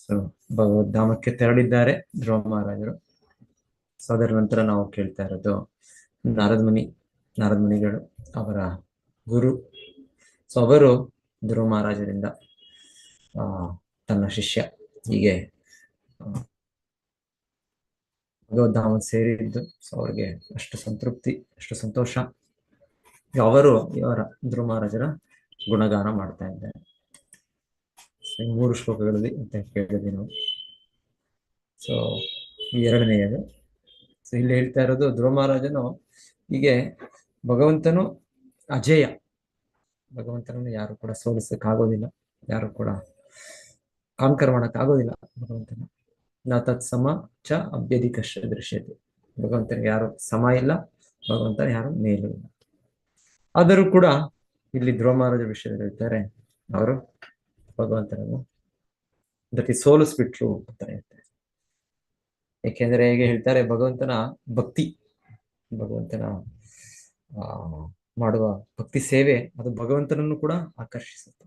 So ಭಗವದ್ಧಾಮಕ್ಕೆ ತೆರಳಿದ್ದಾರೆ ಧ್ರುವ ಮಹಾರಾಜರು. So ಅದರ ನಂತರ ನಾವು ಕೇಳ್ತಾ ಇರೋದು ನಾರದ ಮುನಿಗಳು, ಅವರ ಗುರು. ಸೊ ಅವರು ಧ್ರುವ ಮಹಾರಾಜರಿಂದ ತನ್ನ ಶಿಷ್ಯ ಹೀಗೆ ಭಗವದ್ಧಾಮ ಸೇರಿದ್ದು. ಸೊ ಅವ್ರಿಗೆ ಅಷ್ಟು ಸಂತೃಪ್ತಿ, ಅಷ್ಟು ಸಂತೋಷ. ಅವರು ಧ್ರುವ ಮಹಾರಾಜರ ಗುಣಗಾನ ಮಾಡ್ತಾ ಇದ್ದಾರೆ. 3 ಶ್ಲೋಕಗಳಲ್ಲಿ ಅಂತ ಕೇಳಿದ್ವಿ ನಾವು. ಸೊ ಎರಡನೆಯದು, ಸೊ ಇಲ್ಲಿ ಹೇಳ್ತಾ ಇರೋದು ಧ್ರುವ ಮಹಾರಾಜನು ಹೀಗೆ ಭಗವಂತನು ಅಜೇಯ, ಭಗವಂತನನ್ನು ಯಾರು ಕೂಡ ಸೋಲಿಸಕ್ಕಾಗೋದಿಲ್ಲ, ಯಾರು ಕೂಡ ಕಾಂಕರ್ ಮಾಡಕ್ಕಾಗೋದಿಲ್ಲ ಭಗವಂತನ. ನ ತತ್ ಸಮ ಚ ಅಭ್ಯಧಿಕಶ್ಚ ದೃಶ್ಯತೆ. ಭಗವಂತನಿಗೆ ಯಾರು ಸಮ ಇಲ್ಲ, ಭಗವಂತನ ಯಾರು ಮೇಲೂ ಇಲ್ಲ. ಆದರೂ ಕೂಡ ಇಲ್ಲಿ ಧ್ರುವ ಮಹಾರಾಜರ ವಿಷಯದಲ್ಲಿ ಹೇಳ್ತಾರೆ, ಅವರು ಭಗವಂತನನ್ನು ಅದಕ್ಕೆ ಸೋಲಿಸ್ಬಿಟ್ರು ಅಂತ ಹೇಳ್ತಾರೆ. ಏಕೆಂದ್ರೆ ಹೇಗೆ ಹೇಳ್ತಾರೆ, ಭಗವಂತನ ಭಕ್ತಿ, ಭಗವಂತನ ಮಾಡುವ ಭಕ್ತಿ ಸೇವೆ ಅದು ಭಗವಂತನನ್ನು ಕೂಡ ಆಕರ್ಷಿಸುತ್ತೆ.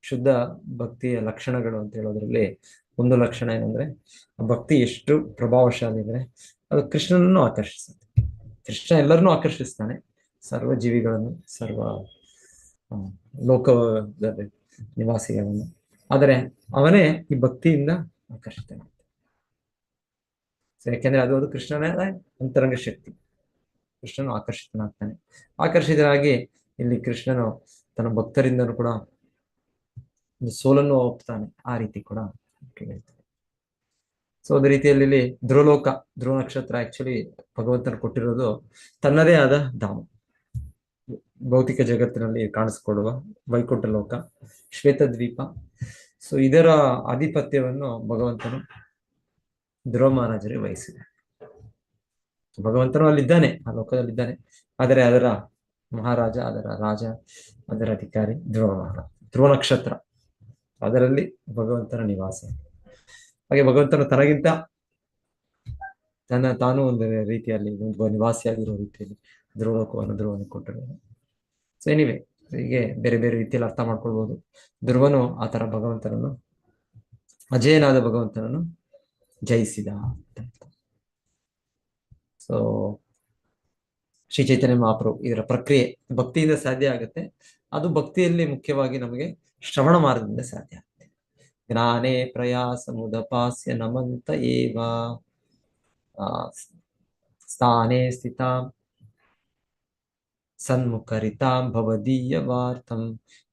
ಶುದ್ಧ ಭಕ್ತಿಯ ಲಕ್ಷಣಗಳು ಅಂತ ಹೇಳೋದ್ರಲ್ಲಿ ಒಂದು ಲಕ್ಷಣ ಏನಂದ್ರೆ, ಭಕ್ತಿ ಎಷ್ಟು ಪ್ರಭಾವಶಾಲಿ ಅಂದ್ರೆ ಅದು ಕೃಷ್ಣನನ್ನು ಆಕರ್ಷಿಸುತ್ತೆ. ಕೃಷ್ಣ ಎಲ್ಲರನ್ನೂ ಆಕರ್ಷಿಸ್ತಾನೆ, ಸರ್ವ ಜೀವಿಗಳನ್ನು, ಸರ್ವ ಲೋಕದ ನಿವಾಸಿಗಳನ್ನು. ಆದರೆ ಅವನೇ ಈ ಭಕ್ತಿಯಿಂದ ಆಕರ್ಷಿತನಾಗ್ತಾನೆ. ಯಾಕೆಂದ್ರೆ ಅದು ಕೃಷ್ಣನ ಅಂತರಂಗ ಶಕ್ತಿ. ಕೃಷ್ಣನು ಆಕರ್ಷಿತನಾಗ್ತಾನೆ. ಆಕರ್ಷಿತರಾಗಿ ಇಲ್ಲಿ ಕೃಷ್ಣನು ತನ್ನ ಭಕ್ತರಿಂದನೂ ಕೂಡ ಒಂದು ಸೋಲನ್ನು ಒಪ್ತಾನೆ. ಆ ರೀತಿ ಕೂಡ ಹೇಳ್ತಾನೆ. ಸೊ ಅದೇ ರೀತಿಯಲ್ಲಿ ಇಲ್ಲಿ ಧ್ರುವ ನಕ್ಷತ್ರ ಆಕ್ಚುಲಿ ಭಗವಂತನ ಕೊಟ್ಟಿರೋದು ತನ್ನದೇ ಆದ ಧಾಮ, ಭೌತಿಕ ಜಗತ್ತಿನಲ್ಲಿ ಕಾಣಿಸ್ಕೊಡುವ ವೈಕುಂಠ ಲೋಕ, ಶ್ವೇತದ್ವೀಪ. ಸೊ ಇದರ ಆಧಿಪತ್ಯವನ್ನು ಭಗವಂತನು ಧ್ರುವ ಮಹಾರಾಜರಿಗೆ ವಹಿಸಿದೆ. ಭಗವಂತನು ಅಲ್ಲಿದ್ದಾನೆ, ಆ ಲೋಕದಲ್ಲಿದ್ದಾನೆ. ಆದರೆ ಅದರ ಮಹಾರಾಜ, ಅದರ ರಾಜ, ಅದರ ಅಧಿಕಾರಿ ಧ್ರುವ ನಕ್ಷತ್ರ, ಅದರಲ್ಲಿ ಭಗವಂತನ ನಿವಾಸ. ಹಾಗೆ ಭಗವಂತನು ತನಗಿಂತ ತಾನು ಒಂದು ರೀತಿಯಲ್ಲಿ ನಿವಾಸಿಯಾಗಿರೋ ರೀತಿಯಲ್ಲಿ ಧ್ರುವನಿಗೆ ಕೊಟ್ಟಿರೋದು. ಸೊ ಎನಿವೆ, ಹೀಗೆ ಬೇರೆ ಬೇರೆ ರೀತಿಯಲ್ಲಿ ಅರ್ಥ ಮಾಡ್ಕೊಳ್ಬಹುದು. ಧ್ರುವನು ಆ ತರ ಭಗವಂತನನ್ನು, ಅಜೇಯನಾದ ಭಗವಂತನನ್ನು ಜಯಿಸಿದ ಅಂತ. ಸೊ ಶ್ರೀ ಚೈತನ್ಯ ಮಹಾಪ್ರಭು ಇದರ ಪ್ರಕ್ರಿಯೆ ಭಕ್ತಿಯಿಂದ ಸಾಧ್ಯ ಆಗುತ್ತೆ. ಅದು ಭಕ್ತಿಯಲ್ಲಿ ಮುಖ್ಯವಾಗಿ ನಮಗೆ ಶ್ರವಣ ಮಾರ್ಗದಿಂದ ಸಾಧ್ಯ ಆಗುತ್ತೆ. ಜ್ಞಾನೇ ಪ್ರಯಾಸ ಮುದಪಾಸ್ಯ ನಮಂತ ಏವ ಸ್ಥಾನೇ ಸ್ಥಿತಾಂ ಸನ್ಮುಖರಿತಾಂ ಭವದೀಯ ವಾರ್ತಂ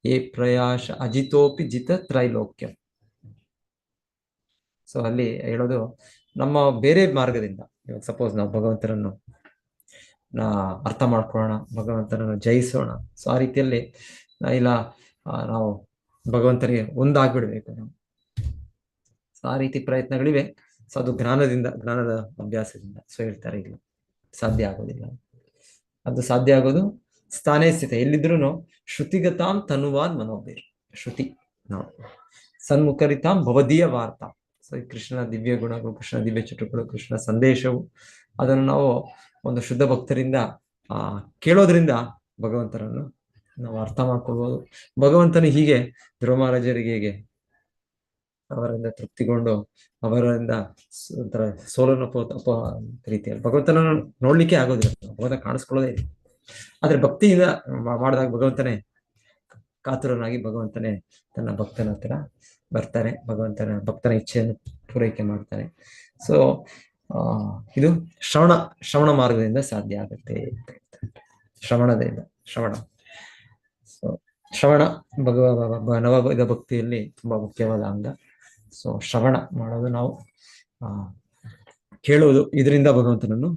ಏ ಪ್ರಯಾಸ ಅಜಿತೋಪಿ ಜಿತ ತ್ರೈಲೋಕ್ಯಂ. ಸೊ ಅಲ್ಲಿ ಹೇಳೋದು, ನಮ್ಮ ಬೇರೆ ಮಾರ್ಗದಿಂದ, ಇವಾಗ ಸಪೋಸ್ ನಾವು ಭಗವಂತನನ್ನು ಅರ್ಥ ಮಾಡ್ಕೊಳ್ಳೋಣ, ಭಗವಂತನನ್ನು ಜಯಿಸೋಣ. ಸೊ ಆ ರೀತಿಯಲ್ಲಿ ಇಲ್ಲ ನಾವು ಭಗವಂತನಿಗೆ ಒಂದಾಗ್ಬಿಡ್ಬೇಕು ನಾವು. ಸೊ ಆ ರೀತಿ ಪ್ರಯತ್ನಗಳಿವೆ. ಸೊ ಅದು ಜ್ಞಾನದ ಅಭ್ಯಾಸದಿಂದ. ಸೊ ಹೇಳ್ತಾರೆ, ಇಲ್ಲ ಸಾಧ್ಯ ಆಗೋದಿಲ್ಲ. ಅದು ಸಾಧ್ಯ ಆಗೋದು ಸ್ಥಾನೇ ಸ್ಥಿತ, ಎಲ್ಲಿದ್ರು ಶ್ರುತಿಗತಾಂ ತನುವಾನ್ ಮನೋಬೇರ್. ಶ್ರುತಿ ನಾವು ಸನ್ಮುಖರಿತಾಂ ಭವದೀಯ ವಾರ್ತಾ. ಸೊ ಈ ಕೃಷ್ಣನ ದಿವ್ಯ ಗುಣಗಳು, ಕೃಷ್ಣ ದಿವ್ಯ ಚಟುಗಳು, ಕೃಷ್ಣ ಸಂದೇಶವು, ಅದನ್ನು ನಾವು ಒಂದು ಶುದ್ಧ ಭಕ್ತರಿಂದ ಕೇಳೋದ್ರಿಂದ ಭಗವಂತನನ್ನು ನಾವು ಅರ್ಥ ಮಾಡ್ಕೊಳ್ಬೋದು. ಭಗವಂತನು ಹೀಗೆ ಧ್ರುವ ಮಹಾರಾಜರಿಗೆ ಹೇಗೆ ಅವರಿಂದ ತೃಪ್ತಿಗೊಂಡು ಅವರಿಂದ ಒಂಥರ ಸೋಲನ್ನು ರೀತಿಯಲ್ಲಿ ಭಗವಂತನನ್ನು ನೋಡ್ಲಿಕ್ಕೆ ಆಗೋದಿಲ್ಲ, ಭಗವಂತ ಕಾಣಿಸ್ಕೊಳ್ಳೋದೇ ಇಲ್ಲ. ಆದ್ರೆ ಭಕ್ತಿಯಿಂದ ಮಾಡಿದಾಗ ಭಗವಂತನೇ ಕಾತುರನಾಗಿ ಭಗವಂತನೇ ತನ್ನ ಭಕ್ತನ ಹತ್ರ ಬರ್ತಾನೆ, ಭಕ್ತನ ಇಚ್ಛೆಯನ್ನು ಪೂರೈಕೆ ಮಾಡ್ತಾನೆ. ಸೊ ಇದು ಶ್ರವಣ ಮಾರ್ಗದಿಂದ ಸಾಧ್ಯ ಆಗುತ್ತೆ. ಶ್ರವಣ ಸೊ ಶ್ರವಣ ನವವಿಧ ಭಕ್ತಿಯಲ್ಲಿ ತುಂಬಾ ಮುಖ್ಯವಾದ ಅಂಗ. ಸೊ ಶ್ರವಣ ಮಾಡೋದು, ನಾವು ಕೇಳುವುದು, ಇದರಿಂದ ಭಗವಂತನನ್ನು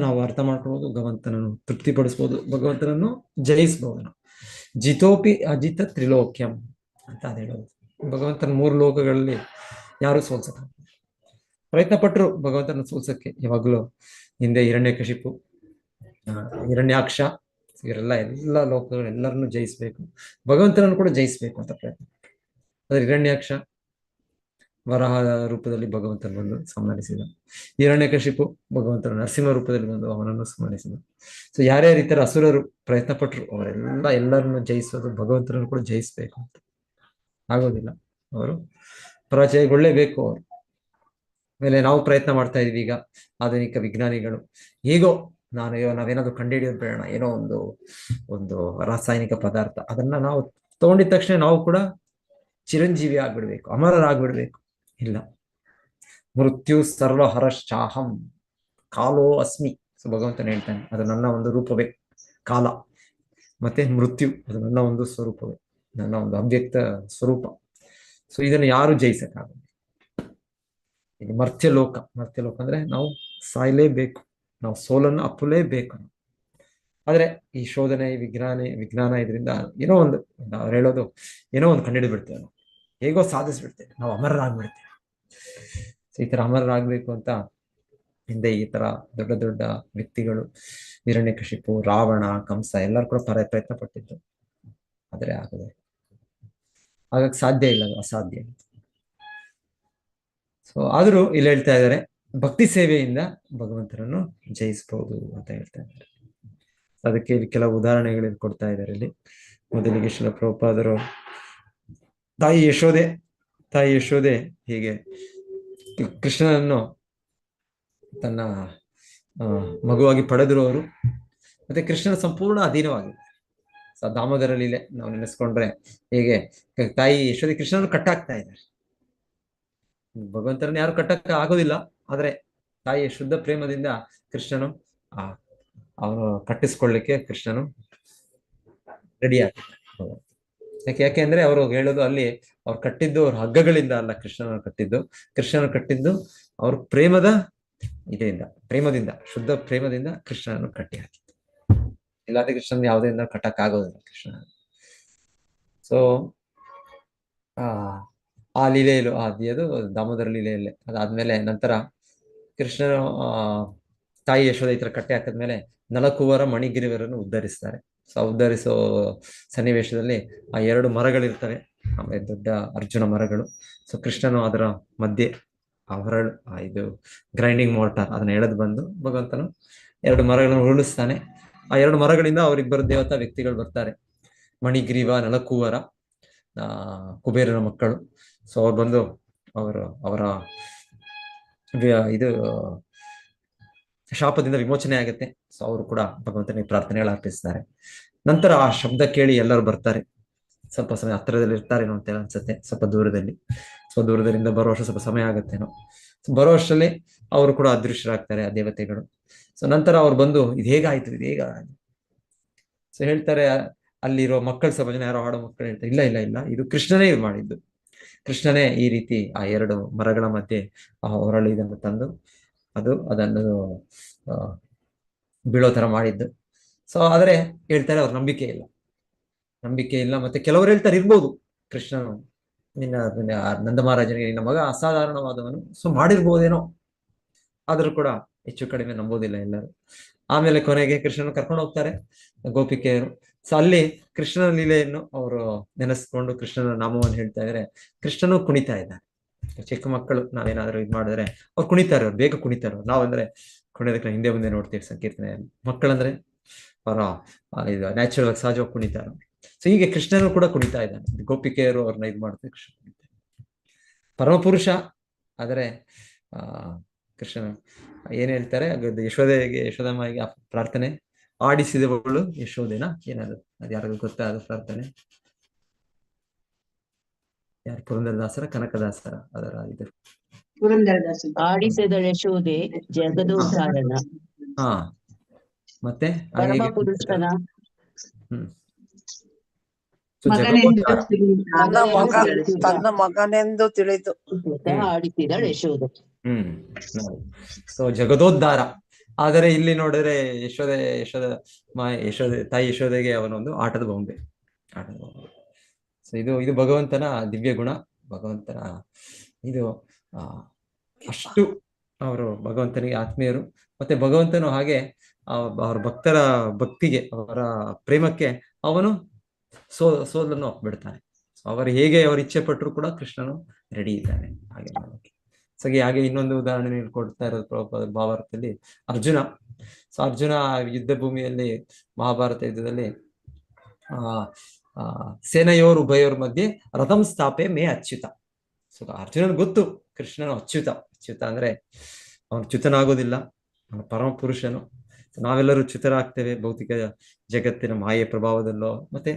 ನಾವು ಅರ್ಥ ಮಾಡ್ಕೊಳ್ಬೋದು, ಭಗವಂತನನ್ನು ತೃಪ್ತಿಪಡಿಸ್ಬೋದು, ಭಗವಂತನನ್ನು ಜಯಿಸ್ಬೋದು ನಾವು. ಜಿತೋಪಿ ಅಜಿತ ತ್ರಿಲೋಕ್ಯಂ ಅಂತ ಅದು ಹೇಳೋದು. ಭಗವಂತನ 3 ಲೋಕಗಳಲ್ಲಿ ಯಾರು ಸೋಲ್ಸಕ ಪ್ರಯತ್ನ ಪಟ್ಟರು ಭಗವಂತನ ಸೋಲ್ಸಕ್ಕೆ. ಯಾವಾಗಲೂ ಹಿಂದೆ ಹಿರಣ್ಯಕಶಿಪು, ಹಿರಣ್ಯಾಕ್ಷ, ಇವರೆಲ್ಲ ಎಲ್ಲ ಲೋಕಗಳು ಎಲ್ಲರನ್ನು ಜಯಿಸ್ಬೇಕು, ಭಗವಂತನನ್ನು ಕೂಡ ಜಯಿಸ್ಬೇಕು ಅಂತ ಪ್ರಯತ್ನ. ಆದ್ರೆ ಹಿರಣ್ಯಾಕ್ಷ ವರಾಹ ರೂಪದಲ್ಲಿ ಭಗವಂತನ ಬಂದು ಸಂಹರಿಸಿದ. ಹಿರಣ್ಯಕಶಿಪು ಭಗವಂತನ ನರಸಿಂಹ ರೂಪದಲ್ಲಿ ಬಂದು ಅವನನ್ನು ಸಂಹರಿಸಿದ. ಸೊ ಯಾರ್ಯಾರ ಈ ತರ ಅಸುರರು ಪ್ರಯತ್ನ ಪಟ್ಟರು, ಎಲ್ಲರನ್ನು ಜಯಿಸೋದು, ಭಗವಂತನನ್ನು ಕೂಡ ಜಯಿಸ್ಬೇಕು ಅಂತ ಆಗೋದಿಲ್ಲ. ಅವರು ಪರಾಜಯಗೊಳ್ಳೇಬೇಕು ಅವರು. ಆಮೇಲೆ ನಾವು ಪ್ರಯತ್ನ ಮಾಡ್ತಾ ಇದೀವಿ ಈಗ, ಆಧುನಿಕ ವಿಜ್ಞಾನಿಗಳು ಹೇಗೋ ನಾವೇನಾದ್ರು ಕಂಡುಹಿಡಿಯೋದು ಬೇಡ, ಏನೋ ಒಂದು ರಾಸಾಯನಿಕ ಪದಾರ್ಥ, ಅದನ್ನ ನಾವು ತಗೊಂಡಿದ ತಕ್ಷಣ ನಾವು ಕೂಡ ಚಿರಂಜೀವಿ ಆಗ್ಬಿಡ್ಬೇಕು, ಅಮರರಾಗ್ಬಿಡ್ಬೇಕು. ಇಲ್ಲ, ಮೃತ್ಯು ಸರ್ವಹರಶ್ಚಾಹಂ ಕಾಲೋ ಅಸ್ಮಿ. ಸೊ ಭಗವಂತನ ಹೇಳ್ತಾನೆ, ಅದು ನನ್ನ ಒಂದು ರೂಪವೇ ಕಾಲ, ಮತ್ತೆ ಮೃತ್ಯು ಅದು ನನ್ನ ಒಂದು ಸ್ವರೂಪವೇ, ನನ್ನ ಒಂದು ಅವ್ಯಕ್ತ ಸ್ವರೂಪ. ಸೊ ಇದನ್ನು ಯಾರು ಜಯಿಸಕ್ಕಾಗಲ್ಲ. ಈಗ ಮರ್ತ್ಯಲೋಕ ಅಂದ್ರೆ ನಾವು ಸಾಯ್ಲೇಬೇಕು, ನಾವು ಸೋಲನ್ನು ಅಪ್ಪಲೇಬೇಕು. ಆದ್ರೆ ಈ ಶೋಧನೆ, ವಿಜ್ಞಾನ ಇದರಿಂದ ಏನೋ ಒಂದು ಅವ್ರು ಹೇಳೋದು, ಏನೋ ಒಂದು ಕಂಡುಹಿಡಿದು ಬಿಡ್ತೇವೆ ನಾವು, ಹೇಗೋ ಸಾಧಿಸ್ಬಿಡ್ತೇವೆ, ನಾವು ಅಮರರಾಗ್ಬಿಡ್ತೇವೆ. ಈ ತರ ಅಮರರಾಗ್ಬೇಕು ಅಂತ ಹಿಂದೆ ಈ ತರ ದೊಡ್ಡ ದೊಡ್ಡ ವ್ಯಕ್ತಿಗಳು, ಹಿರಣ್ಯಕಶಿಪು, ರಾವಣ, ಕಂಸ ಎಲ್ಲರೂ ಕೂಡ ಪ್ರಯತ್ನ ಪಟ್ಟಿದ್ದು, ಆದ್ರೆ ಆಗಕ್ಕೆ ಸಾಧ್ಯ ಇಲ್ಲ, ಅದು ಅಸಾಧ್ಯ. ಸೊ ಆದ್ರೂ ಇಲ್ಲಿ ಹೇಳ್ತಾ ಇದ್ದಾರೆ, ಭಕ್ತಿ ಸೇವೆಯಿಂದ ಭಗವಂತನನ್ನು ಜಯಿಸಬಹುದು ಅಂತ ಹೇಳ್ತಾ ಇದ್ದಾರೆ. ಅದಕ್ಕೆ ಇಲ್ಲಿ ಕೆಲವು ಉದಾಹರಣೆಗಳನ್ನು ಕೊಡ್ತಾ ಇದ್ದಾರೆ. ಇಲ್ಲಿ ಮೊದಲಿಗೆ ಶ್ರೀಲ ಪ್ರಭುಪಾದರು ತಾಯಿ ಯಶೋದೆ ಹೀಗೆ ಕೃಷ್ಣನನ್ನು ತನ್ನ ಮಗುವಾಗಿ ಪಡೆದ್ರು ಅವರು, ಮತ್ತೆ ಕೃಷ್ಣನ ಸಂಪೂರ್ಣ ಅಧೀನವಾಗಿದೆ. ದಾಮೋದರ ಲೀಲೆ ನಾವು ನೆನೆಸ್ಕೊಂಡ್ರೆ ಹೇಗೆ ತಾಯಿ ಯಶೋದೆ ಕೃಷ್ಣನ ಕಟ್ಟಾಕ್ತಾ ಇದ್ದಾರೆ. ಭಗವಂತರನ್ನ ಯಾರು ಕಟ್ಟಕ್ಕೆ ಆಗೋದಿಲ್ಲ, ಆದ್ರೆ ತಾಯಿಯ ಶುದ್ಧ ಪ್ರೇಮದಿಂದ ಕೃಷ್ಣನು ಅವನು ಕಟ್ಟಿಸ್ಕೊಳ್ಳಿಕ್ಕೆ ಕೃಷ್ಣನು ರೆಡಿ ಆಗ್ತಾನೆ. ಯಾಕೆಂದ್ರೆ ಅವರು ಹೇಳೋದು, ಅಲ್ಲಿ ಅವ್ರು ಕಟ್ಟಿದ್ದು ಅವ್ರ ಹಗ್ಗಗಳಿಂದ ಅಲ್ಲ, ಕೃಷ್ಣನ ಕಟ್ಟಿದ್ದು ಅವ್ರ ಪ್ರೇಮದಿಂದ, ಶುದ್ಧ ಪ್ರೇಮದಿಂದ ಕೃಷ್ಣನನ್ನು ಕಟ್ಟಿ ಹಾಕಿದ್ದು. ಇಲ್ಲಾಂದ್ರೆ ಕೃಷ್ಣನ್ ಯಾವುದರಿಂದ ಕಟ್ಟಕ್ ಆಗೋದಿಲ್ಲ ಕೃಷ್ಣ. ಸೊ ಆ ಲೀಲೆಯಲ್ಲೂ ಅದು ದಾಮೋದರ ಲೀಲೆಯಲ್ಲೇ, ಅದಾದ್ಮೇಲೆ ನಂತರ ಕೃಷ್ಣನ ತಾಯಿ ಯಶೋಧ ಈ ತರ ಕಟ್ಟೆ ಹಾಕಿದ್ಮೇಲೆ ನಲಕುವರ ಮಣಿಗಿರಿವರನ್ನು ಉದ್ಧರಿಸ್ತಾರೆ. ಸೊ ಉದ್ಧರಿಸೋ ಸನ್ನಿವೇಶದಲ್ಲಿ ಆ 2 ಮರಗಳಿರ್ತವೆ, ಆಮೇಲೆ ದೊಡ್ಡ ಅರ್ಜುನ ಮರಗಳು. ಸೊ ಕೃಷ್ಣನು ಅದರ ಮಧ್ಯೆ ಇದು ಗ್ರೈಂಡಿಂಗ್ ಮೋಟಾರ್ ಅದನ್ನ ಎಳೆದು ಬಂದು ಭಗವಂತನು 2 ಮರಗಳನ್ನು ಉರುಳಿಸ್ತಾನೆ. ಆ 2 ಮರಗಳಿಂದ ಅವರಿಬ್ಬರು ದೇವತಾ ವ್ಯಕ್ತಿಗಳು ಬರ್ತಾರೆ, ಮಣಿಗ್ರೀವ, ನಲಕುವರ, ಕುಬೇರನ ಮಕ್ಕಳು. ಸೊ ಅವ್ರು ಬಂದು ಅವರ ಇದು ಶಾಪದಿಂದ ವಿಮೋಚನೆ ಆಗುತ್ತೆ. ಸೊ ಅವರು ಕೂಡ ಭಗವಂತನಿಗೆ ಪ್ರಾರ್ಥನೆಗಳು ಅರ್ಪಿಸ್ತಾರೆ. ನಂತರ ಆ ಶಬ್ದ ಕೇಳಿ ಎಲ್ಲರೂ ಬರ್ತಾರೆ. ಸ್ವಲ್ಪ ಸಮಯ ಹತ್ತಿರದಲ್ಲಿ ಇರ್ತಾರೇನೋ ಅಂತ ಅನ್ಸುತ್ತೆ, ಸ್ವಲ್ಪ ದೂರದಲ್ಲಿ. ಸೊ ದೂರದಿಂದ ಬರುವಷ್ಟು ಸ್ವಲ್ಪ ಸಮಯ ಆಗುತ್ತೇನೋ. ಬರುವಷ್ಟರಲ್ಲಿ ಅವರು ಕೂಡ ಅದೃಶ್ಯರಾಗ್ತಾರೆ, ಆ ದೇವತೆಗಳು. ಸೊ ನಂತರ ಅವ್ರು ಬಂದು ಇದು ಹೇಗಾಯ್ತು. ಸೊ ಹೇಳ್ತಾರೆ, ಅಲ್ಲಿರೋ ಮಕ್ಕಳು ಸ್ವಲ್ಪ ಜನ, ಯಾರೋ ಹಾಡೋ ಮಕ್ಕಳು ಹೇಳ್ತಾರೆ, ಇಲ್ಲ ಇದು ಕೃಷ್ಣನೇ ಮಾಡಿದ್ದು. ಕೃಷ್ಣನೇ ಈ ರೀತಿ ಆ 2 ಮರಗಳ ಮಧ್ಯೆ ಆ ಹೊರಳಿ ಇದನ್ನು ತಂದು ಅದನ್ನು ಬೀಳೋ ತರ ಮಾಡಿದ್ದು. ಸೊ ಆದ್ರೆ ಹೇಳ್ತಾರೆ, ಅವ್ರ ನಂಬಿಕೆ ಇಲ್ಲ. ಮತ್ತೆ ಕೆಲವರು ಹೇಳ್ತಾರೆ, ಇರ್ಬೋದು ಕೃಷ್ಣನು ನಂದ ಮಹಾರಾಜನಿಗೆ ನಿನ್ನ ಮಗ ಅಸಾಧಾರಣವಾದವನು, ಸೊ ಮಾಡಿರ್ಬೋದೇನೋ. ಆದ್ರೂ ಕೂಡ ಹೆಚ್ಚು ಕಡಿಮೆ ನಂಬೋದಿಲ್ಲ ಎಲ್ಲರೂ. ಆಮೇಲೆ ಕೊನೆಗೆ ಕೃಷ್ಣನ ಕರ್ಕೊಂಡು ಹೋಗ್ತಾರೆ ಗೋಪಿಕೆಯರು. ಸೊ ಅಲ್ಲಿ ಕೃಷ್ಣನ ಲೀಲೆಯನ್ನು ಅವರು ನೆನೆಸ್ಕೊಂಡು ಕೃಷ್ಣನ ನಾಮವನ್ನು ಹೇಳ್ತಾ ಇದ್ದಾರೆ. ಕೃಷ್ಣನು ಕುಣಿತಾ ಇದ್ದಾನೆ. ಚಿಕ್ಕ ಮಕ್ಕಳು ನಾವೇನಾದ್ರೂ ಇದು ಮಾಡಿದ್ರೆ ಅವ್ರು ಕುಣಿತಾರೆ, ಅವ್ರು ಬೇಗ ಕುಣಿತಾರೆ. ನಾವಂದ್ರೆ ಕುಣಿಯೋದಕ್ಕೆ ಹಿಂದೆ ಮುಂದೆ ನೋಡ್ತೀವಿ ಸಂಕೀರ್ತನೆಯಲ್ಲಿ. ಮಕ್ಕಳಂದ್ರೆ ಅವರ ಇದು ನ್ಯಾಚುರಲ್ ಆಗಿ ಸಹಜವಾಗಿ ಕುಣಿತಾರೆ. ಸೊ ಹೀಗೆ ಕೃಷ್ಣನು ಕೂಡ ಕುಣಿತಾ ಇದ್ದಾನೆ. ಗೋಪಿಕೆಯರು ಅವ್ರನ್ನ ಇದು ಮಾಡ್ತಾರೆ, ಕೃಷ್ಣ ಕುಣಿತಾರೆ. ಪರಮಪುರುಷ. ಆದರೆ ಕೃಷ್ಣ ಏನ್ ಹೇಳ್ತಾರೆ, ಯಶೋದಮ್ಮಗೆ ಪ್ರಾರ್ಥನೆ, ಆಡಿಸಿದವಳು ಯಶೋದೆನಾ ಏನದು, ಅದು ಯಾರಿಗೂ ಗೊತ್ತಾ ಅದು ಪ್ರಾರ್ಥನೆ? ಯಾರು, ಪುರಂದರದಾಸರ, ಕನಕದಾಸರ? ಅದರ ಇದು ಆಡಿಸಿದ ಯಶೋದೆ ಜಗದೋದ್ಧಾರಣ. ಹಾ, ಮತ್ತೆ ಪರಮಪುರುಷನ ತನ್ನ ಮಗನೆಂದು ತಿಳಿದು ಆಡಿಸಿದಳು ಯಶೋದೆ. ಸೊ ಜಗದೋದ್ಧಾರ. ಆದರೆ ಇಲ್ಲಿ ನೋಡಿದ್ರೆ ತಾಯಿ ಯಶೋದೆಗೆ ಅವನೊಂದು ಆಟದ ಬೊಂಬೆ. ಸೊ ಇದು ಭಗವಂತನ ದಿವ್ಯ ಗುಣ, ಭಗವಂತನ ಇದು ಅಷ್ಟು ಅವರು ಭಗವಂತನಿಗೆ ಆತ್ಮೀಯರು. ಮತ್ತೆ ಭಗವಂತನು ಹಾಗೆ ಅವರ ಭಕ್ತರ ಭಕ್ತಿಗೆ, ಅವರ ಪ್ರೇಮಕ್ಕೆ ಅವನು ಸೋಲನ್ನು ಒಪ್ಬಿಡ್ತಾನೆ. ಅವರು ಹೇಗೆ ಅವ್ರ ಇಚ್ಛೆ ಪಟ್ಟರು ಕೂಡ ಕೃಷ್ಣನು ರೆಡಿ ಇದ್ದಾನೆ ಹಾಗೆ ಮಾಡೋಕೆ. ಸೊ ಹಾಗೆ ಇನ್ನೊಂದು ಉದಾಹರಣೆ ಕೊಡ್ತಾ ಇರೋದು ಮಹಾಭಾರತದಲ್ಲಿ ಅರ್ಜುನ. ಸೊ ಅರ್ಜುನ ಯುದ್ಧ ಭೂಮಿಯಲ್ಲಿ, ಮಹಾಭಾರತ ಯುದ್ಧದಲ್ಲಿ ಸೇನೆಯೋರ್ ಉಭಯೋರ್ ಮಧ್ಯೆ ರಥಂ ಸ್ಥಾಪೆ ಮೇ ಅಚ್ಯುತ. ಸೊ ಅರ್ಜುನನ್ ಗೊತ್ತು ಕೃಷ್ಣನು ಅಚ್ಯುತ. ಅಚ್ಯುತ ಅಂದ್ರೆ ಅವನು ಚ್ಯುತನಾಗೋದಿಲ್ಲ, ಅವನು ಪರಮ ಪುರುಷನು. ನಾವೆಲ್ಲರೂ ಚ್ಯುತರಾಗ್ತೇವೆ ಭೌತಿಕ ಜಗತ್ತಿನ ಮಾಯೆ ಪ್ರಭಾವದಲ್ಲೋ, ಮತ್ತೆ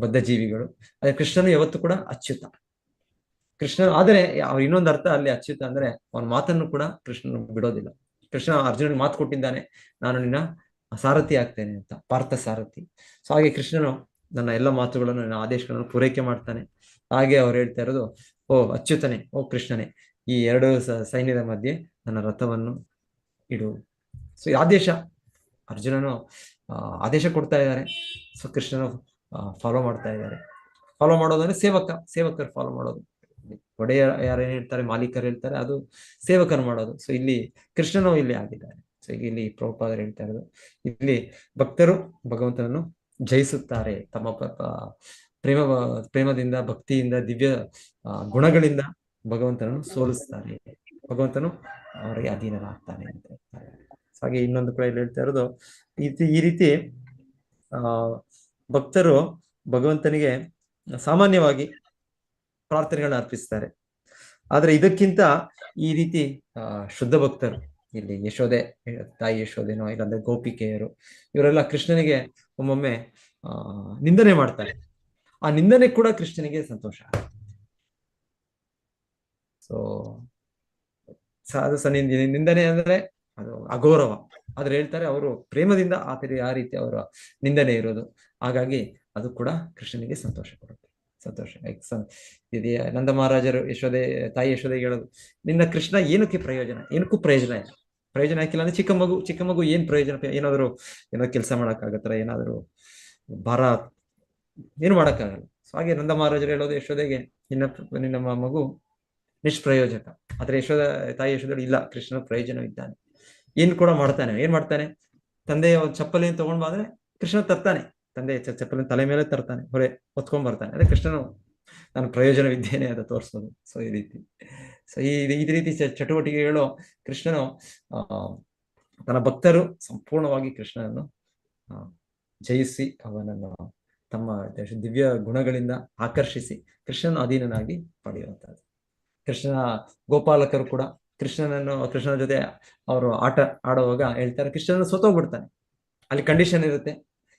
ಬದ್ಧ ಜೀವಿಗಳು. ಅದೇ ಕೃಷ್ಣನು ಯಾವತ್ತೂ ಕೂಡ ಅಚ್ಯುತ. ಕೃಷ್ಣ ಆದರೆ ಅವ್ರ ಇನ್ನೊಂದು ಅರ್ಥ ಅಲ್ಲಿ ಅಚ್ಯುತ ಅಂದ್ರೆ ಅವನ ಮಾತನ್ನು ಕೂಡ ಕೃಷ್ಣನು ಬಿಡೋದಿಲ್ಲ. ಕೃಷ್ಣ ಅರ್ಜುನನ್ ಮಾತು ಕೊಟ್ಟಿದ್ದಾನೆ, ನಾನು ನಿನ್ನ ಸಾರಥಿ ಆಗ್ತೇನೆ ಅಂತ, ಪಾರ್ಥ ಸಾರಥಿ. ಸೊ ಹಾಗೆ ಕೃಷ್ಣನು ನನ್ನ ಎಲ್ಲ ಮಾತುಗಳನ್ನು, ನನ್ನ ಆದೇಶಗಳನ್ನು ಪೂರೈಕೆ ಮಾಡ್ತಾನೆ. ಹಾಗೆ ಅವ್ರು ಹೇಳ್ತಾ ಇರೋದು, ಓ ಅಚ್ಯುತನೇ, ಓ ಕೃಷ್ಣನೇ, ಈ ಎರಡು ಸೈನ್ಯದ ಮಧ್ಯೆ ನನ್ನ ರಥವನ್ನು ಇಡು. ಸೊ ಈ ಆದೇಶ ಅರ್ಜುನನು ಆದೇಶ ಕೊಡ್ತಾ ಇದ್ದಾರೆ. ಸೊ ಕೃಷ್ಣನು ಫಾಲೋ ಮಾಡ್ತಾ ಇದ್ದಾರೆ. ಫಾಲೋ ಮಾಡೋದಂದ್ರೆ ಸೇವಕರು ಫಾಲೋ ಮಾಡೋದು. ಒಡೆಯ ಯಾರೇನ್ ಹೇಳ್ತಾರೆ, ಮಾಲೀಕರು ಹೇಳ್ತಾರೆ, ಅದು ಸೇವಕರು ಮಾಡೋದು. ಸೊ ಇಲ್ಲಿ ಕೃಷ್ಣನು ಇಲ್ಲಿ ಆಗಿದ್ದಾರೆ. ಸೊ ಈಗ ಇಲ್ಲಿ ಪ್ರಭುಪಾದರು ಹೇಳ್ತಾ ಇರೋದು, ಇಲ್ಲಿ ಭಕ್ತರು ಭಗವಂತನನ್ನು ಜಯಿಸುತ್ತಾರೆ. ತಮ್ಮ ಪ್ರೇಮದಿಂದ, ಭಕ್ತಿಯಿಂದ, ದಿವ್ಯ ಗುಣಗಳಿಂದ ಭಗವಂತನನ್ನು ಸೋಲಿಸ್ತಾರೆ. ಭಗವಂತನು ಅವರಿಗೆ ಅಧೀನರಾಗ್ತಾನೆ ಅಂತ ಹೇಳ್ತಾರೆ. ಹಾಗೆ ಇನ್ನೊಂದು ಕೂಡ ಇಲ್ಲಿ ಹೇಳ್ತಾ ಇರೋದು, ಈ ರೀತಿ ಭಕ್ತರು ಭಗವಂತನಿಗೆ ಸಾಮಾನ್ಯವಾಗಿ ಪ್ರಾರ್ಥನೆಗಳನ್ನ ಅರ್ಪಿಸ್ತಾರೆ. ಆದ್ರೆ ಇದಕ್ಕಿಂತ ಈ ರೀತಿ ಶುದ್ಧ ಭಕ್ತರು, ಇಲ್ಲಿ ಯಶೋದೆ, ತಾಯಿ ಯಶೋದೆನೋ ಇಲ್ಲಾಂದ್ರೆ ಗೋಪಿಕೆಯರು, ಇವರೆಲ್ಲ ಕೃಷ್ಣನಿಗೆ ಒಮ್ಮೊಮ್ಮೆ ನಿಂದನೆ ಮಾಡ್ತಾರೆ. ಆ ನಿಂದನೆ ಕೂಡ ಕೃಷ್ಣನಿಗೆ ಸಂತೋಷ. ಸೊ ಅದು ನಿಂದನೆ ಅಂದ್ರೆ ಅದು ಅಗೌರವ. ಆದ್ರೆ ಹೇಳ್ತಾರೆ ಅವರು ಪ್ರೇಮದಿಂದ ಆ ರೀತಿ ಅವರ ನಿಂದನೆ ಇರೋದು. ಹಾಗಾಗಿ ಅದು ಕೂಡ ಕೃಷ್ಣನಿಗೆ ಸಂತೋಷ ಕೊಡುತ್ತೆ. ಸಂತೋಷ. ನಂದ ಮಹಾರಾಜರು ತಾಯಿ ಯಶೋದೆಗೆ ಹೇಳೋದು, ನಿನ್ನ ಕೃಷ್ಣ ಏನಕ್ಕೆ ಪ್ರಯೋಜನ? ಏನಕ್ಕೂ ಪ್ರಯೋಜನ ಇಲ್ಲ. ಪ್ರಯೋಜನ ಹಾಕಿಲ್ಲ ಅಂದ್ರೆ ಚಿಕ್ಕ ಮಗು ಏನ್ ಪ್ರಯೋಜನ? ಏನೋ ಕೆಲಸ ಮಾಡಕ್ಕಾಗತ್ತರ? ಏನಾದ್ರು ಭಾರ ಏನು ಮಾಡಕ್ಕಾಗಲ್ಲ. ಸೊ ಹಾಗೆ ನಂದ ಮಹಾರಾಜರು ಹೇಳೋದು ಯಶೋದೆಗೆ, ನಿನ್ನ ಮಗು ನಿಷ್ಪ್ರಯೋಜಕ. ಆದ್ರೆ ತಾಯಿ ಯಶೋದೆ ಇಲ್ಲ, ಕೃಷ್ಣನ ಪ್ರಯೋಜನವಿದ್ದಾನೆ. ಏನ್ ಕೂಡ ಮಾಡ್ತಾನೆ. ಏನ್ ಮಾಡ್ತಾನೆ? ತಂದೆಯ ಚಪ್ಪಲಿನ ತಗೊಂಡ್ ಬಂದ್ರೆ ಕೃಷ್ಣ ತರ್ತಾನೆ. ತಂದೆ ಚಪ್ಪಲಿನ ತಲೆ ಮೇಲೆ ತರ್ತಾನೆ, ಹೊರೆ ಹೊತ್ಕೊಂಡ್ ಬರ್ತಾನೆ. ಅದೇ ಕೃಷ್ಣನು ನಾನು ಪ್ರಯೋಜನವಿದ್ದೇನೆ ಅಂತ ತೋರಿಸೋದು. ಸೊ ಈ ರೀತಿ ಈ ರೀತಿ ಚಟುವಟಿಕೆಗಳು ಕೃಷ್ಣನು ತನ್ನ ಭಕ್ತರು ಸಂಪೂರ್ಣವಾಗಿ ಕೃಷ್ಣನನ್ನು ಜಯಿಸಿ ಅವನನ್ನು ತಮ್ಮ ದಿವ್ಯ ಗುಣಗಳಿಂದ ಆಕರ್ಷಿಸಿ ಕೃಷ್ಣನ ಅಧೀನನಾಗಿ ಪಡೆಯುವಂತಹದ್ದು. ಕೃಷ್ಣನ ಗೋಪಾಲಕರು ಕೂಡ ಕೃಷ್ಣನ ಜೊತೆ ಅವರು ಆಟ ಆಡುವಾಗ ಹೇಳ್ತಾರೆ, ಕೃಷ್ಣನ ಸೋತೋಗ್ಬಿಡ್ತಾನೆ. ಅಲ್ಲಿ ಕಂಡೀಷನ್ ಇರುತ್ತೆ,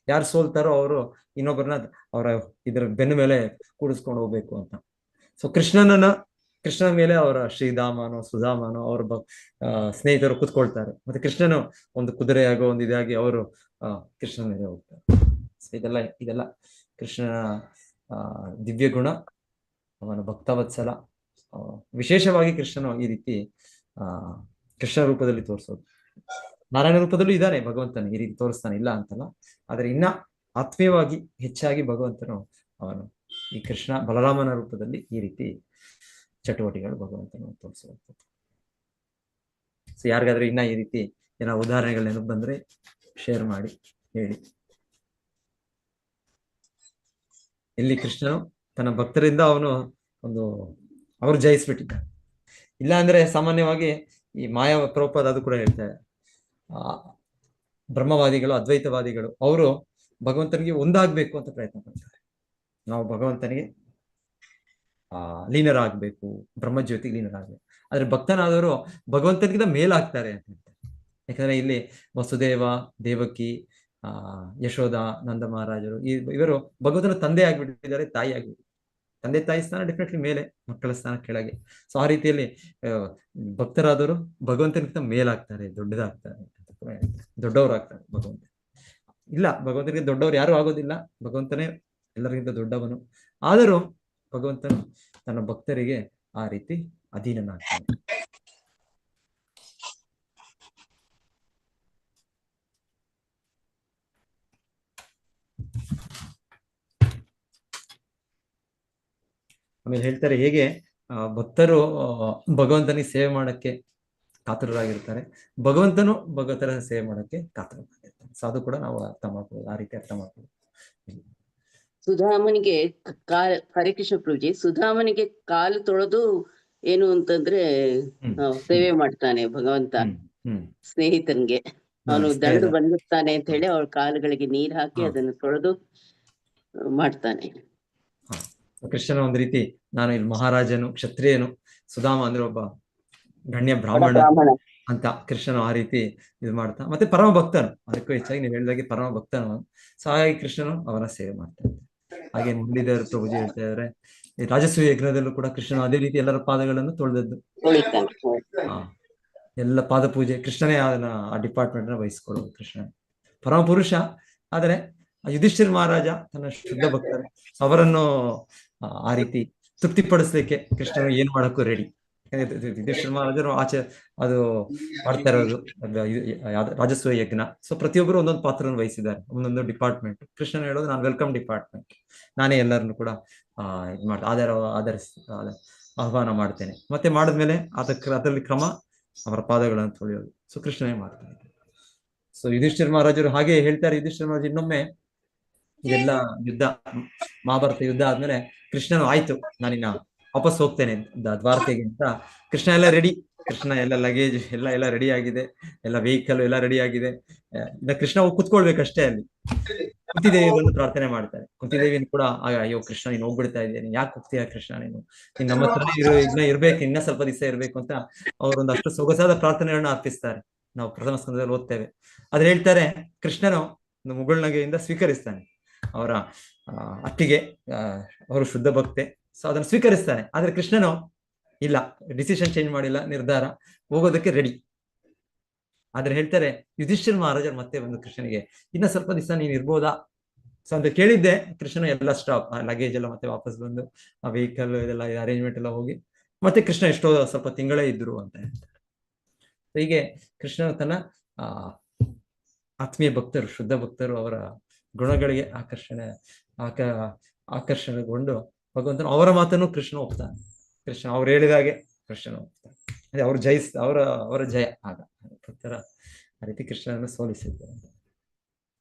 ಯಾರು ಸೋಲ್ತಾರೋ ಅವರು ಇನ್ನೊಬ್ಬರನ್ನ ಅವರ ಇದ್ರ ಬೆನ್ನ ಮೇಲೆ ಕೂಡಿಸ್ಕೊಂಡು ಹೋಗ್ಬೇಕು ಅಂತ. ಸೊ ಕೃಷ್ಣನ ಮೇಲೆ ಅವರ ಶ್ರೀಧಾಮನೋ ಸುಧಾಮನೋ ಅವರ ಸ್ನೇಹಿತರು ಕೂತ್ಕೊಳ್ತಾರೆ. ಮತ್ತೆ ಕೃಷ್ಣನು ಒಂದು ಕುದುರೆಯಾಗೋ ಒಂದು ಇದಾಗಿ ಅವರು ಕೃಷ್ಣನ ಮೇಲೆ ಹೋಗ್ತಾರೆ. ಸೊ ಇದೆಲ್ಲ ಕೃಷ್ಣನ ದಿವ್ಯ ಗುಣ, ಅವನ ಭಕ್ತವತ್ಸಲ. ವಿಶೇಷವಾಗಿ ಕೃಷ್ಣನು ಈ ರೀತಿ ಕೃಷ್ಣ ರೂಪದಲ್ಲಿ ತೋರಿಸೋದು. ನಾರಾಯಣ ರೂಪದಲ್ಲೂ ಇದ್ದಾನೆ ಭಗವಂತನು, ಈ ರೀತಿ ತೋರಿಸ್ತಾನೆ, ಇಲ್ಲ ಅಂತಲ್ಲ. ಆದ್ರೆ ಇನ್ನ ಆತ್ಮೀಯವಾಗಿ ಹೆಚ್ಚಾಗಿ ಭಗವಂತನು ಅವನು ಈ ಕೃಷ್ಣ ಬಲರಾಮನ ರೂಪದಲ್ಲಿ ಈ ರೀತಿ ಚಟುವಟಿಕೆಗಳು ಭಗವಂತನು ತೋರಿಸುವಂಥದ್ದು. ಸೊ ಯಾರಿಗಾದ್ರೂ ಇನ್ನ ಈ ರೀತಿ ಏನೋ ಉದಾಹರಣೆಗಳು ನೆನಪು ಬಂದ್ರೆ ಶೇರ್ ಮಾಡಿ ಹೇಳಿ. ಇಲ್ಲಿ ಕೃಷ್ಣನು ತನ್ನ ಭಕ್ತರಿಂದ ಅವರು ಜಯಿಸ್ಬಿಟ್ಟಿದ್ದ. ಇಲ್ಲ ಅಂದ್ರೆ ಸಾಮಾನ್ಯವಾಗಿ ಈ ಮಾಯಾ ಪ್ರಭುಪಾದ ಅದು ಕೂಡ ಹೇಳ್ತಾರೆ, ಬ್ರಹ್ಮವಾದಿಗಳು, ಅದ್ವೈತವಾದಿಗಳು ಅವರು ಭಗವಂತನಿಗೆ ಒಂದಾಗ್ಬೇಕು ಅಂತ ಪ್ರಯತ್ನ ಪಡ್ತಾರೆ. ನಾವು ಭಗವಂತನಿಗೆ ಲೀನರಾಗ್ಬೇಕು, ಬ್ರಹ್ಮಜ್ಯೋತಿಗೆ ಲೀನರಾಗ್ಬೇಕು. ಆದ್ರೆ ಭಕ್ತನಾದವರು ಭಗವಂತನಿಗಿಂತ ಮೇಲಾಗ್ತಾರೆ ಅಂತ ಹೇಳ್ತಾರೆ. ಯಾಕಂದ್ರೆ ಇಲ್ಲಿ ವಸುದೇವ, ದೇವಕಿ, ಯಶೋಧ, ನಂದ ಮಹಾರಾಜರು ಇವರು ಭಗವಂತನ ತಂದೆ ಆಗ್ಬಿಟ್ಟಿದ್ದಾರೆ, ತಾಯಿ ಆಗ್ಬಿಟ್ಟಿದ್ದಾರೆ. ತಂದೆ ತಾಯಿ ಸ್ಥಾನ ಡೆಫಿನೆಟ್ಲಿ ಮೇಲೆ, ಮಕ್ಕಳ ಸ್ಥಾನ ಕೆಳಗೆ. ಸೊ ಆ ರೀತಿಯಲ್ಲಿ ಭಕ್ತರಾದವರು ಭಗವಂತನಿಗಿಂತ ಮೇಲಾಗ್ತಾರೆ, ದೊಡ್ಡದಾಗ್ತಾರೆ, ದೊಡ್ಡವರಾಗ್ತಾರೆ. ಭಗವಂತ ಇಲ್ಲ, ಭಗವಂತನಿಗೆ ದೊಡ್ಡವರು ಯಾರು ಆಗೋದಿಲ್ಲ, ಭಗವಂತನೇ ಎಲ್ಲರಿಗಿಂತ ದೊಡ್ಡವನು. ಆದರೂ ಭಗವಂತನು ತನ್ನ ಭಕ್ತರಿಗೆ ಆ ರೀತಿ ಅಧೀನನಾಗ್ತಾನೆ. ಆಮೇಲೆ ಹೇಳ್ತಾರೆ ಹೇಗೆ ಭಕ್ತರು ಭಗವಂತನಿಗೆ ಸೇವೆ ಮಾಡಕ್ಕೆ ಕಾತುರರಾಗಿರ್ತಾರೆ, ಭಗವಂತನು ಭಗವಂತರ ಸೇವೆ ಮಾಡಕ್ಕೆ ಕಾತುರರಾಗಿರ್ತಾರೆ. ಸೊ ಅದು ಕೂಡ ನಾವು ಅರ್ಥ ಮಾಡ್ಬೋದು, ಆ ರೀತಿ ಅರ್ಥ ಮಾಡ್ಬೋದು. ಸುಧಾಮನಿಗೆ ಹರೇ ಕೃಷ್ಣ ಪ್ರಭುಜಿ, ಸುಧಾಮನಿಗೆ ಕಾಲು ತೊಳೆದು ಏನು ಅಂತಂದ್ರೆ ಸೇವೆ ಮಾಡ್ತಾನೆ ಭಗವಂತ ಸ್ನೇಹಿತನ್ಗೆ. ಅವನು ದಂಡು ಬಂದಿರ್ತಾನೆ ಅಂತ ಹೇಳಿ ಅವ್ರ ಕಾಲುಗಳಿಗೆ ನೀರ್ ಹಾಕಿ ಅದನ್ನು ತೊಳೆದು ಮಾಡ್ತಾನೆ. ಕೃಷ್ಣನ ಒಂದು ರೀತಿ ನಾನು ಇಲ್ಲಿ ಮಹಾರಾಜನು, ಕ್ಷತ್ರಿಯನು, ಸುಧಾಮ ಅಂದ್ರೆ ಒಬ್ಬ ಗಣ್ಯ ಬ್ರಾಹ್ಮಣ ಅಂತ ಕೃಷ್ಣನು ಆ ರೀತಿ ಇದು ಮಾಡ್ತಾ, ಮತ್ತೆ ಪರಮ ಭಕ್ತನು, ಅದಕ್ಕೂ ಹೆಚ್ಚಾಗಿ ನೀವು ಹೇಳಿದಾಗೆ ಪರಮ ಭಕ್ತನು. ಸೊ ಹಾಗಾಗಿ ಕೃಷ್ಣನು ಅವರ ಸೇವೆ ಮಾಡ್ತಾನೆ. ಹಾಗೆ ಮುರಳೀಧರ ಪ್ರಭುಜಿ ಹೇಳ್ತಾ ಇದ್ದಾರೆ, ಈ ರಾಜಸೂಯ ಯಜ್ಞದಲ್ಲೂ ಕೂಡ ಕೃಷ್ಣನು ಅದೇ ರೀತಿ ಎಲ್ಲರ ಪಾದಗಳನ್ನು ತೊಳೆದದ್ದು. ಎಲ್ಲ ಪಾದ ಪೂಜೆ ಕೃಷ್ಣನೇ ಅದನ್ನ ಆ ಡಿಪಾರ್ಟ್ಮೆಂಟ್ ನ ವಹಿಸ್ಕೊಳ್ಳೋದು. ಕೃಷ್ಣ ಪರಮ ಪುರುಷ, ಆದರೆ ಯುಧಿಷ್ಠಿರ ಮಹಾರಾಜ ತನ್ನ ಶುದ್ಧ ಭಕ್ತರು, ಅವರನ್ನು ಆ ರೀತಿ ತೃಪ್ತಿಪಡಿಸ್ಲಿಕ್ಕೆ ಕೃಷ್ಣನು ಏನ್ ಮಾಡಕ್ಕೂ ರೆಡಿ. ಯುಧಿಷ್ಠಿರ ಮಹಾರಾಜರು ಆಚೆ ಅದು ಮಾಡ್ತಾ ಇರೋದು ರಾಜಸೂಯ ಯಜ್ಞ. ಸೊ ಪ್ರತಿಯೊಬ್ಬರು ಒಂದೊಂದು ಪಾತ್ರವನ್ನು ವಹಿಸಿದ್ದಾರೆ, ಒಂದೊಂದು ಡಿಪಾರ್ಟ್ಮೆಂಟ್. ಕೃಷ್ಣನ ಹೇಳೋದು ನಾನು ವೆಲ್ಕಮ್ ಡಿಪಾರ್ಟ್ಮೆಂಟ್, ನಾನೇ ಎಲ್ಲರನ್ನು ಕೂಡ ಇದು ಮಾಡಿ ಆಹ್ವಾನ ಮಾಡ್ತೇನೆ. ಮತ್ತೆ ಮಾಡಿದ್ಮೇಲೆ ಅದರಲ್ಲಿ ಕ್ರಮ ಅವರ ಪಾದಗಳನ್ನು ತೊಳೆಯೋದು. ಸೊ ಕೃಷ್ಣನೇ ಮಾಡ್ತಾನೆ. ಸೊ ಯುಧಿಷ್ಠಿರ ಮಹಾರಾಜರು ಹಾಗೆ ಹೇಳ್ತಾರೆ. ಯುಧಿಷ್ಠಿರ ಮಹಾರಾಜ ಇನ್ನೊಮ್ಮೆ ಇದೆಲ್ಲ ಯುದ್ಧ, ಮಹಾಭಾರತ ಯುದ್ಧ ಆದ್ಮೇಲೆ ಕೃಷ್ಣನು ಆಯ್ತು ನಾನಿನ್ನ ವಾಪಸ್ ಹೋಗ್ತೇನೆ ದ್ವಾರಕೆಗೆ ಅಂತ. ಕೃಷ್ಣ ಎಲ್ಲ ರೆಡಿ, ಕೃಷ್ಣ ಎಲ್ಲ ಲಗೇಜ್ ಎಲ್ಲ ರೆಡಿ ಆಗಿದೆ, ಎಲ್ಲ ವೆಹಿಕಲ್ ಎಲ್ಲ ರೆಡಿ ಆಗಿದೆ. ಇನ್ನ ಕೃಷ್ಣ ಹೋಗಿ ಕುತ್ಕೊಳ್ಬೇಕಷ್ಟೇ. ಅಲ್ಲಿ ಕುಂತಿದೇವಿ ಬಂದು ಪ್ರಾರ್ಥನೆ ಮಾಡ್ತಾರೆ. ಕುಂತಿದೇವಿನ ಕೂಡ ಅಯ್ಯೋ ಕೃಷ್ಣ ನೀನು ಹೋಗ್ಬಿಡ್ತಾ ಇದ್ದೀಯ, ನೀನ್ ಯಾಕೆ ಹೋಗ್ತೀಯ ಕೃಷ್ಣ, ನೀನು ನಮ್ಮ ಹತ್ರನೇ ಇರ್ಬೇಕು, ಇನ್ನ ಸ್ವಲ್ಪ ದಿವಸ ಇರ್ಬೇಕು ಅಂತ ಅವರೊಂದು ಅಷ್ಟು ಸೊಗಸಾದ ಪ್ರಾರ್ಥನೆಗಳನ್ನ ಅರ್ಪಿಸ್ತಾರೆ. ನಾವು ಪ್ರಥಮ ಸ್ಕಂದದಲ್ಲಿ ಓದ್ತೇವೆ. ಅದ್ರ ಹೇಳ್ತಾರೆ, ಕೃಷ್ಣನು ಒಂದು ಮುಗುಳ್ನಗೆಯಿಂದ ಸ್ವೀಕರಿಸ್ತಾನೆ ಅವರ ಅತ್ತಿಗೆ, ಅವರು ಶುದ್ಧ ಭಕ್ತೆ. ಸೊ ಅದನ್ನು ಸ್ವೀಕರಿಸ್ತಾನೆ. ಆದ್ರೆ ಕೃಷ್ಣನು ಇಲ್ಲ, ಡಿಸಿಷನ್ ಚೇಂಜ್ ಮಾಡಿಲ್ಲ, ನಿರ್ಧಾರ ಹೋಗೋದಕ್ಕೆ ರೆಡಿ. ಆದ್ರೆ ಹೇಳ್ತಾರೆ ಯುಧಿಷ್ಠಿರ ಮಹಾರಾಜರು ಮತ್ತೆ ಒಂದು ಕೃಷ್ಣನಿಗೆ ಇನ್ನ ಸ್ವಲ್ಪ ದಿವಸ ನೀನ್ ಇರ್ಬೋದಾ ಸೊ ಅಂತ ಕೇಳಿದ್ದೆ. ಕೃಷ್ಣನು ಎಲ್ಲ ಸ್ಟಾಪ್, ಲಗೇಜ್ ಎಲ್ಲ ಮತ್ತೆ ವಾಪಸ್ ಬಂದು ಆ ವೆಹಿಕಲ್ ಇದೆಲ್ಲ ಅರೇಂಜ್ಮೆಂಟ್ ಎಲ್ಲ ಹೋಗಿ ಮತ್ತೆ ಕೃಷ್ಣ ಎಷ್ಟೋ ಸ್ವಲ್ಪ ತಿಂಗಳೇ ಇದ್ರು ಅಂತ ಹೇಳ್ತಾರೆ. ಹೀಗೆ ಕೃಷ್ಣನು ತನ್ನ ಆತ್ಮೀಯ ಭಕ್ತರು, ಶುದ್ಧ ಭಕ್ತರು, ಅವರ ಗುಣಗಳಿಗೆ ಆಕರ್ಷಣೆಗೊಂಡು ಭಗವಂತನು ಅವರ ಮಾತನ್ನು ಕೃಷ್ಣ ಒಪ್ತಾನೆ. ಕೃಷ್ಣ ಅವ್ರು ಹೇಳಿದಾಗೆ ಕೃಷ್ಣನು ಒಪ್ತಾನೆ. ಅದೇ ಅವ್ರು ಅವರ ಜಯ ಆಗ ಭಕ್ತರ ಆ ರೀತಿ ಕೃಷ್ಣನನ್ನು ಸೋಲಿಸಿದ್ದಾರೆ.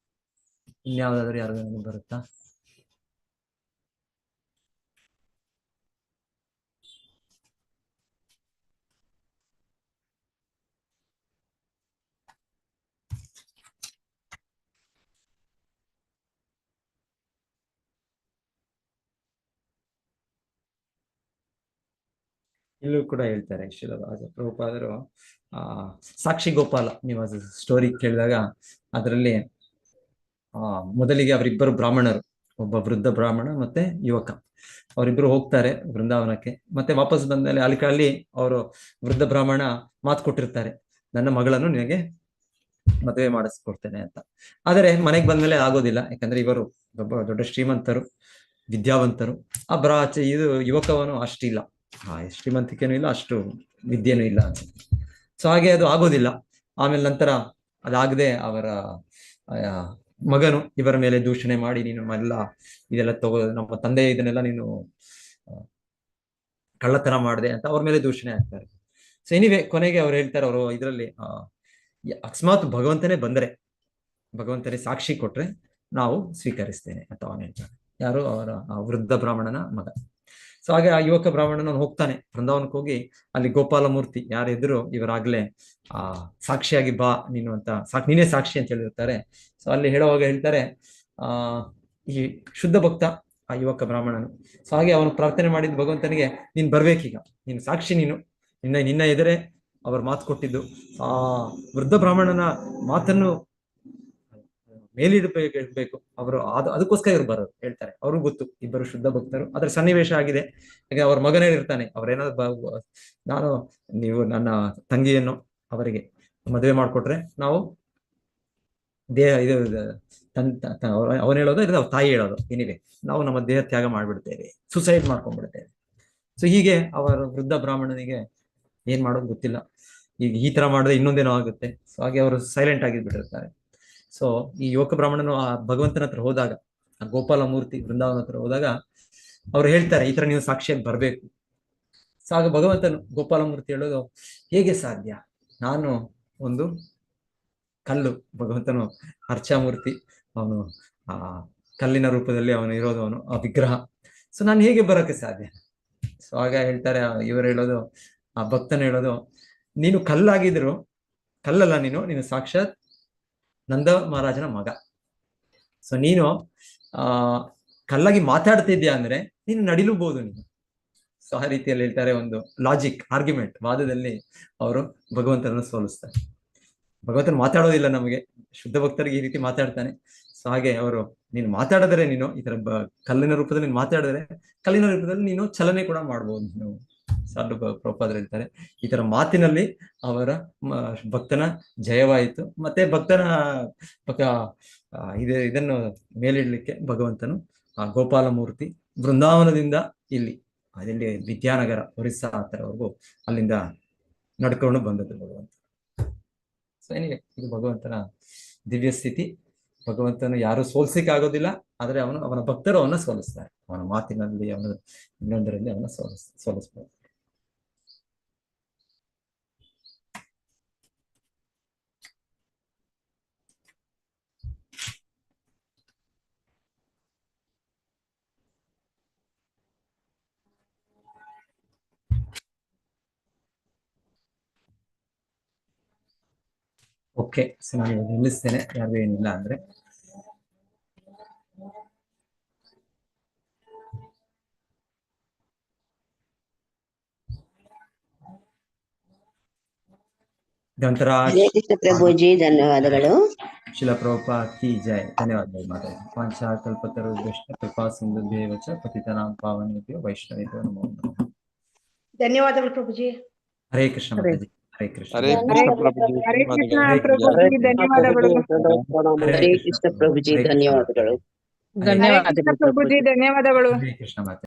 ಇನ್ಯಾವುದಾದ್ರೂ ಯಾರಿಗೂ ಬರುತ್ತಾ? ಇಲ್ಲೂ ಕೂಡ ಹೇಳ್ತಾರೆ ಶ್ರೀಲರಾಜ ಪ್ರಭುಪಾದರು ಸಾಕ್ಷಿ ಗೋಪಾಲ, ನೀವು ಅದು ಸ್ಟೋರಿ ಕೇಳಿದಾಗ ಅದರಲ್ಲಿ ಮೊದಲಿಗೆ ಅವರಿಬ್ಬರು ಬ್ರಾಹ್ಮಣರು, ಒಬ್ಬ ವೃದ್ಧ ಬ್ರಾಹ್ಮಣ ಮತ್ತೆ ಯುವಕ, ಅವರಿಬ್ರು ಹೋಗ್ತಾರೆ ವೃಂದಾವನಕ್ಕೆ. ಮತ್ತೆ ವಾಪಸ್ ಬಂದ್ಮೇಲೆ ಅಲ್ಲಿ ಅವರು ವೃದ್ಧ ಬ್ರಾಹ್ಮಣ ಮಾತು ಕೊಟ್ಟಿರ್ತಾರೆ, ನನ್ನ ಮಗಳನ್ನು ನಿನಗೆ ಮದುವೆ ಮಾಡಿಸ್ಕೊಡ್ತೇನೆ ಅಂತ. ಆದರೆ ಮನೆಗೆ ಬಂದ್ಮೇಲೆ ಆಗೋದಿಲ್ಲ, ಯಾಕಂದ್ರೆ ಇವರು ಒಬ್ಬ ದೊಡ್ಡ ಶ್ರೀಮಂತರು, ವಿದ್ಯಾವಂತರು. ಇದು ಯುವಕವನು ಅಷ್ಟಿಲ್ಲ, ಶ್ರೀಮಂತಿಕೆನೂ ಇಲ್ಲ, ಅಷ್ಟು ವಿದ್ಯೆನೂ ಇಲ್ಲ. ಸೊ ಹಾಗೆ ಅದು ಆಗೋದಿಲ್ಲ. ಆಮೇಲೆ ನಂತರ ಅದಾಗದೆ ಅವರ ಮಗನು ಇವರ ಮೇಲೆ ದೂಷಣೆ ಮಾಡಿ, ನೀನು ಇದೆಲ್ಲ ನಮ್ಮ ತಂದೆ ಇದನ್ನೆಲ್ಲ ನೀನು ಕಳ್ಳತನ ಮಾಡಿದೆ ಅಂತ ಅವ್ರ ಮೇಲೆ ದೂಷಣೆ ಆಗ್ತಾರೆ. ಸೊ ಎನಿವೆ ಕೊನೆಗೆ ಅವ್ರು ಹೇಳ್ತಾರೆ, ಅವರು ಇದರಲ್ಲಿ ಅಕಸ್ಮಾತ್ ಭಗವಂತನೇ ಬಂದರೆ, ಭಗವಂತನೇ ಸಾಕ್ಷಿ ಕೊಟ್ರೆ ನಾವು ಸ್ವೀಕರಿಸ್ತೇನೆ ಅಂತ ಅವನು ಹೇಳ್ತಾನೆ. ಯಾರು? ಅವರ ವೃದ್ಧ ಬ್ರಾಹ್ಮಣನ ಮಗ. ಸೊ ಹಾಗೆ ಆ ಯುವಕ ಬ್ರಾಹ್ಮಣನ ಹೋಗ್ತಾನೆ ವೃಂದಾವನಕ್ಕೆ. ಹೋಗಿ ಅಲ್ಲಿ ಗೋಪಾಲ ಮೂರ್ತಿ ಯಾರಿದ್ರು ಇವರಾಗ್ಲೇ ಸಾಕ್ಷಿಯಾಗಿ ಬಾ ನೀನು ಅಂತ, ನೀನೇ ಸಾಕ್ಷಿ ಅಂತ ಹೇಳಿರ್ತಾರೆ. ಸೊ ಅಲ್ಲಿ ಹೇಳುವಾಗ ಹೇಳ್ತಾರೆ ಈ ಶುದ್ಧ ಭಕ್ತ ಆ ಯುವಕ ಬ್ರಾಹ್ಮಣನು. ಸೊ ಹಾಗೆ ಅವನು ಪ್ರಾರ್ಥನೆ ಮಾಡಿದ್ದು ಭಗವಂತನಿಗೆ, ನೀನ್ ಬರ್ಬೇಕೀಗ, ನೀನು ಸಾಕ್ಷಿ, ನಿನ್ನ ಎದುರೇ ಅವ್ರ ಮಾತು ಕೊಟ್ಟಿದ್ದು. ಆ ವೃದ್ಧ ಬ್ರಾಹ್ಮಣನ ಮಾತನ್ನು ಮೇಲಿಡಬೇಕು ಅವರು, ಅದಕ್ಕೋಸ್ಕರ ಇವ್ರು ಬರೋದು ಹೇಳ್ತಾರೆ. ಅವ್ರಿಗೂ ಗೊತ್ತು ಇಬ್ಬರು ಶುದ್ಧ ಭಕ್ತರು, ಅದ್ರ ಸನ್ನಿವೇಶ ಆಗಿದೆ. ಹಾಗೆ ಅವ್ರ ಮಗನೇ ಇರ್ತಾನೆ, ಅವ್ರೇನಾದ್ರು ನೀವು ನನ್ನ ತಂಗಿಯನ್ನು ಅವರಿಗೆ ಮದುವೆ ಮಾಡ್ಕೊಟ್ರೆ ನಾವು ಅವನು ಹೇಳೋದು ಇಲ್ಲ, ಅವ್ರ ತಾಯಿ ಹೇಳೋದು, ಏನಿವೆ ನಾವು ನಮ್ಮ ದೇಹ ತ್ಯಾಗ ಮಾಡ್ಬಿಡ್ತೇವೆ, ಸುಸೈಡ್ ಮಾಡ್ಕೊಂಡ್ಬಿಡ್ತೇವೆ. ಸೊ ಹೀಗೆ ಅವರ ವೃದ್ಧ ಬ್ರಾಹ್ಮಣನಿಗೆ ಏನ್ ಮಾಡೋದು ಗೊತ್ತಿಲ್ಲ, ಈಗ ಈ ತರ ಮಾಡಿದ್ರೆ ಇನ್ನೊಂದೇನೋ ಆಗುತ್ತೆ. ಸೊ ಹಾಗೆ ಅವರು ಸೈಲೆಂಟ್ ಆಗಿದ್ಬಿಟ್ಟಿರ್ತಾರೆ. ಸೊ ಈ ಯುವಕ ಬ್ರಾಹ್ಮಣನು ಆ ಭಗವಂತನ ಹತ್ರ ಹೋದಾಗ, ಆ ಗೋಪಾಲ ಮೂರ್ತಿ ವೃಂದಾವನ ಹತ್ರ ಹೋದಾಗ ಅವ್ರು ಹೇಳ್ತಾರೆ, ಈ ತರ ನೀವು ಸಾಕ್ಷಿಯಾಗಿ ಬರ್ಬೇಕು. ಸೊ ಆಗ ಭಗವಂತನು ಗೋಪಾಲ ಮೂರ್ತಿ ಹೇಳೋದು, ಹೇಗೆ ಸಾಧ್ಯ, ನಾನು ಒಂದು ಕಲ್ಲು, ಭಗವಂತನು ಅರ್ಚಾಮೂರ್ತಿ, ಅವನು ಆ ಕಲ್ಲಿನ ರೂಪದಲ್ಲಿ ಅವನು ಇರೋದು, ಅವನು ಆ ವಿಗ್ರಹ. ಸೊ ನಾನು ಹೇಗೆ ಬರೋಕ್ಕೆ ಸಾಧ್ಯ? ಸೊ ಆಗ ಹೇಳ್ತಾರೆ, ಇವರು ಹೇಳೋದು, ಆ ಭಕ್ತನ ಹೇಳೋದು, ನೀನು ಕಲ್ಲಾಗಿದ್ರು ಕಲ್ಲಲ್ಲ, ನೀನು ಸಾಕ್ಷಾತ್ ನಂದ ಮಹಾರಾಜನ ಮಗ. ಸೊ ನೀನು ಕಲ್ಲಾಗಿ ಮಾತಾಡ್ತಿದ್ಯಾ ಅಂದ್ರೆ ನೀನು ನಡಿಲೂಬಹುದು ನೀನು. ಸೊ ಆ ರೀತಿಯಲ್ಲಿ ಹೇಳ್ತಾರೆ, ಒಂದು ಲಾಜಿಕ್ ಆರ್ಗ್ಯುಮೆಂಟ್ ವಾದದಲ್ಲಿ ಅವರು ಭಗವಂತನನ್ನು ಸೋಲಿಸ್ತಾರೆ. ಭಗವಂತನ ಮಾತಾಡೋದಿಲ್ಲ, ನಮಗೆ ಶುದ್ಧ ಭಕ್ತರಿಗೆ ಈ ರೀತಿ ಮಾತಾಡ್ತಾನೆ. ಸೊ ಹಾಗೆ ಅವರು, ನೀನು ಮಾತಾಡಿದ್ರೆ, ನೀನು ಈ ತರ ಕಲ್ಲಿನ ರೂಪದಲ್ಲಿ ನೀನು ಮಾತಾಡಿದ್ರೆ, ಕಲ್ಲಿನ ರೂಪದಲ್ಲಿ ನೀನು ಚಲನೆ ಕೂಡ ಮಾಡ್ಬೋದು ನೀನು. ಸಾಧು ಪ್ರಭುಪಾದರು ಹೇಳ್ತಾರೆ, ಈ ತರ ಮಾತಿನಲ್ಲಿ ಅವರ ಭಕ್ತನ ಜಯವಾಯಿತು. ಮತ್ತೆ ಭಕ್ತನ ಇದನ್ನು ಮೇಲಿಡ್ಲಿಕ್ಕೆ ಭಗವಂತನು ಆ ಗೋಪಾಲ ಮೂರ್ತಿ ಬೃಂದಾವನದಿಂದ ಇಲ್ಲಿ ಅದರಲ್ಲಿ ವಿದ್ಯಾನಗರ ಒರಿಸ್ಸಾ ಆ ಥರವರೆಗೂ ಅಲ್ಲಿಂದ ನಡ್ಕೊಂಡು ಬಂದದ್ದು ಭಗವಂತ. ಸೊ ಏನಿದೆ, ಇದು ಭಗವಂತನ ದಿವ್ಯ ಸ್ಥಿತಿ. ಭಗವಂತನು ಯಾರು ಸೋಲ್ಸಿಕ್ ಆಗೋದಿಲ್ಲ, ಆದ್ರೆ ಅವನ ಭಕ್ತರು ಅವನ್ನ ಸೋಲಿಸ್ತಾರೆ. ಅವನ ಮಾತಿನಲ್ಲಿ, ಅವನ ಇನ್ನೊಂದರಲ್ಲಿ ಅವನ್ನ ಸೋಲಿಸ್ಬೋದು. ಓಕೆ, ಸೊ ನಾನು ಇವಾಗ ನಿಲ್ಲಿಸ್ತೇನೆ, ಯಾರಿಗೂ ಏನಿಲ್ಲ ಅಂದ್ರೆ. ನಂತರ ಹರೇ ಕೃಷ್ಣ ಪ್ರಭುಜಿ, ಧನ್ಯವಾದಗಳು. ಶಿಲ ಪ್ರಭುಪಾದ ಕಿ ಜೈ. ಧನ್ಯವಾದಗಳು ಮಾತಾಡಿ. ಪಾಂಚ ಕಲ್ಪತರು ದುಷ್ಟ ಕೃಪಾ ಸಿಂಧು ದೇವಚ ಪತಿತನಾಂ ಪಾವನೇಭ್ಯೋ ವೈಷ್ಣವೇಭ್ಯೋ ನಮೋ ನಮಃ. ಧನ್ಯವಾದಗಳು ಪ್ರಭುಜಿ. ಹರೇ ಕೃಷ್ಣ ಮಾತಾಜಿ. ಹರೇ ಕೃಷ್ಣ. ಹರೇ ಕೃಷ್ಣ ಪ್ರಭುಜಿ, ಹರೇ ಕೃಷ್ಣ ಧನ್ಯವಾದಗಳು. ಪ್ರಭುಜಿ, ಧನ್ಯವಾದಗಳು. ಹರೇ ಕೃಷ್ಣ ಪ್ರಭುಜಿ, ಧನ್ಯವಾದಗಳು. ಹರೇ ಕೃಷ್ಣ ಪ್ರಭುಜಿ, ಧನ್ಯವಾದಗಳು. ಹರೇ ಕೃಷ್ಣ ಮಾತಾಜಿ.